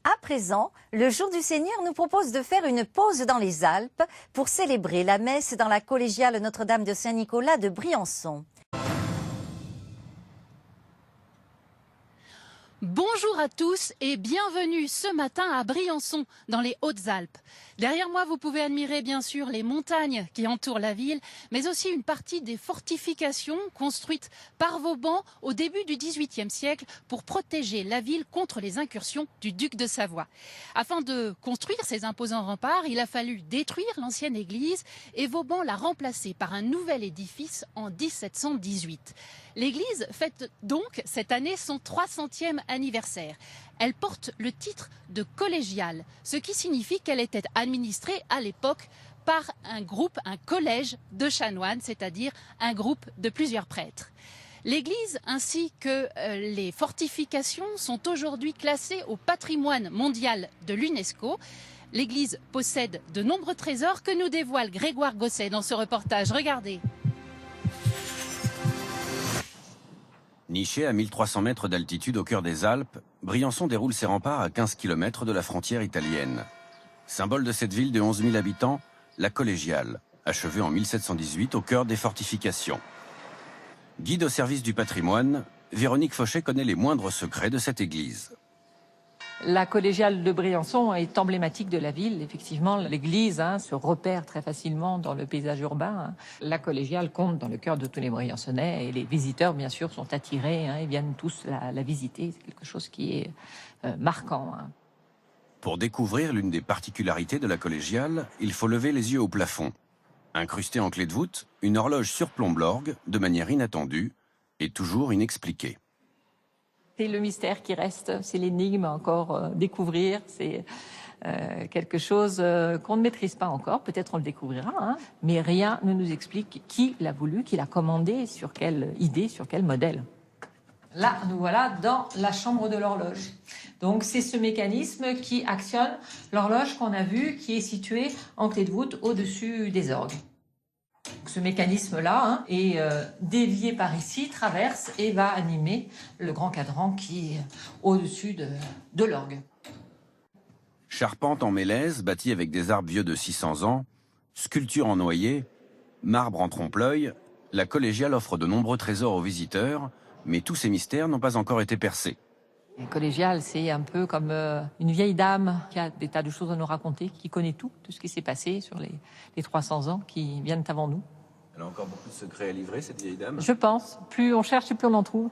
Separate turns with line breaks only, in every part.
À présent, le Jour du Seigneur nous propose de faire une pause dans les Alpes pour célébrer la messe dans la collégiale Notre-Dame de Saint-Nicolas de Briançon.
Bonjour à tous et bienvenue ce matin à Briançon, dans les Hautes-Alpes. Derrière moi, vous pouvez admirer bien sûr les montagnes qui entourent la ville, mais aussi une partie des fortifications construites par Vauban au début du XVIIIe siècle pour protéger la ville contre les incursions du duc de Savoie. Afin de construire ces imposants remparts, il a fallu détruire l'ancienne église et Vauban l'a remplacée par un nouvel édifice en 1718. L'église fête donc cette année son 300e anniversaire. Elle porte le titre de collégiale, ce qui signifie qu'elle était administrée à l'époque par un collège de chanoines, c'est-à-dire un groupe de plusieurs prêtres. L'église ainsi que les fortifications sont aujourd'hui classées au patrimoine mondial de l'UNESCO. L'église possède de nombreux trésors que nous dévoile Grégoire Gosset dans ce reportage. Regardez.
Niché à 1300 mètres d'altitude au cœur des Alpes, Briançon déroule ses remparts à 15 km de la frontière italienne. Symbole de cette ville de 11 000 habitants, la collégiale, achevée en 1718 au cœur des fortifications. Guide au service du patrimoine, Véronique Fauchet connaît les moindres secrets de cette église.
La collégiale de Briançon est emblématique de la ville. Effectivement, l'église se repère très facilement dans le paysage urbain. La collégiale compte dans le cœur de tous les Briançonnais et les visiteurs, bien sûr, sont attirés et viennent tous la visiter. C'est quelque chose qui est marquant.
Pour découvrir l'une des particularités de la collégiale, il faut lever les yeux au plafond. Incrustée en clé de voûte, une horloge surplombe l'orgue de manière inattendue et toujours inexpliquée.
C'est le mystère qui reste, c'est l'énigme encore à découvrir, c'est quelque chose qu'on ne maîtrise pas encore, peut-être on le découvrira, mais rien ne nous explique qui l'a voulu, qui l'a commandé, sur quelle idée, sur quel modèle. Là, nous voilà dans la chambre de l'horloge. Donc c'est ce mécanisme qui actionne l'horloge qu'on a vue, qui est située en clé de voûte au-dessus des orgues. Ce mécanisme-là est dévié par ici, traverse et va animer le grand cadran qui est au-dessus de l'orgue.
Charpente en mélèze, bâtie avec des arbres vieux de 600 ans, sculpture en noyer, marbre en trompe-l'œil, la collégiale offre de nombreux trésors aux visiteurs, mais tous ces mystères n'ont pas encore été percés.
La collégiale, c'est un peu comme une vieille dame qui a des tas de choses à nous raconter, qui connaît tout ce qui s'est passé sur les 300 ans qui viennent avant nous.
Elle a encore beaucoup de secrets à livrer, cette vieille dame ?
Je pense. Plus on cherche et plus on en trouve.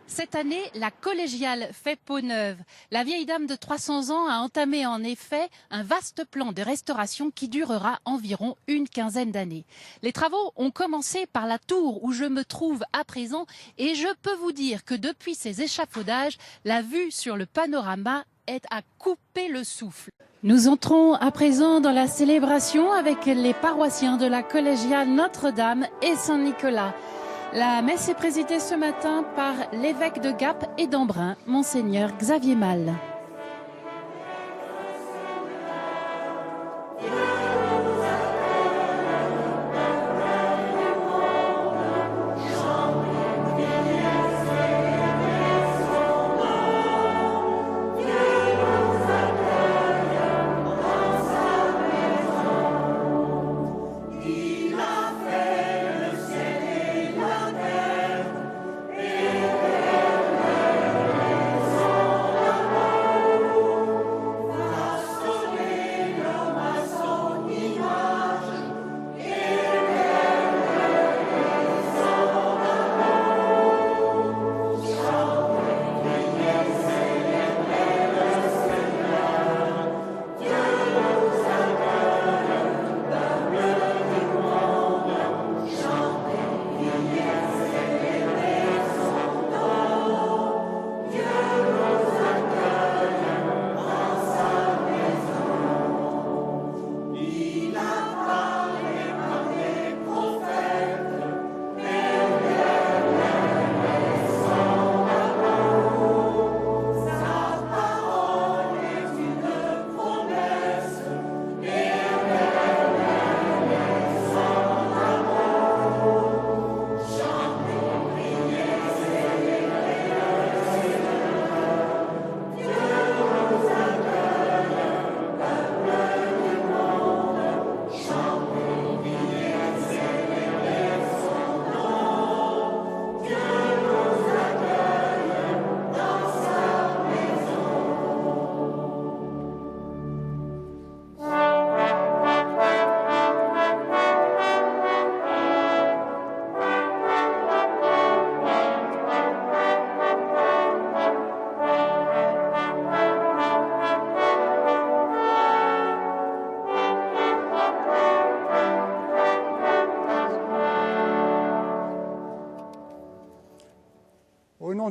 Cette année, la collégiale fait peau neuve. La vieille dame de 300 ans a entamé en effet un vaste plan de restauration qui durera environ une quinzaine d'années. Les travaux ont commencé par la tour où je me trouve à présent et je peux vous dire que depuis ces échafaudages, la vue sur le panorama est à couper le souffle. Nous entrons à présent dans la célébration avec les paroissiens de la collégiale Notre-Dame et Saint-Nicolas. La messe est présidée ce matin par l'évêque de Gap et d'Embrun, Monseigneur Xavier Malle.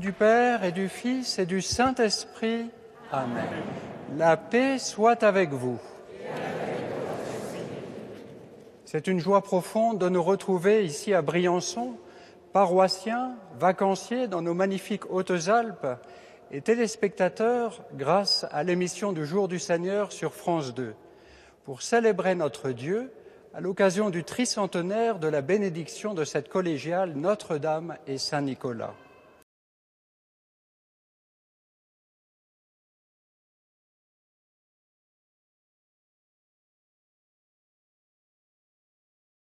du Père et du Fils et du Saint-Esprit. Amen. La paix soit avec vous. C'est une joie profonde de nous retrouver ici à Briançon, paroissiens, vacanciers dans nos magnifiques Hautes-Alpes et téléspectateurs grâce à l'émission du Jour du Seigneur sur France 2, pour célébrer notre Dieu à l'occasion du tricentenaire de la bénédiction de cette collégiale Notre-Dame et Saint-Nicolas.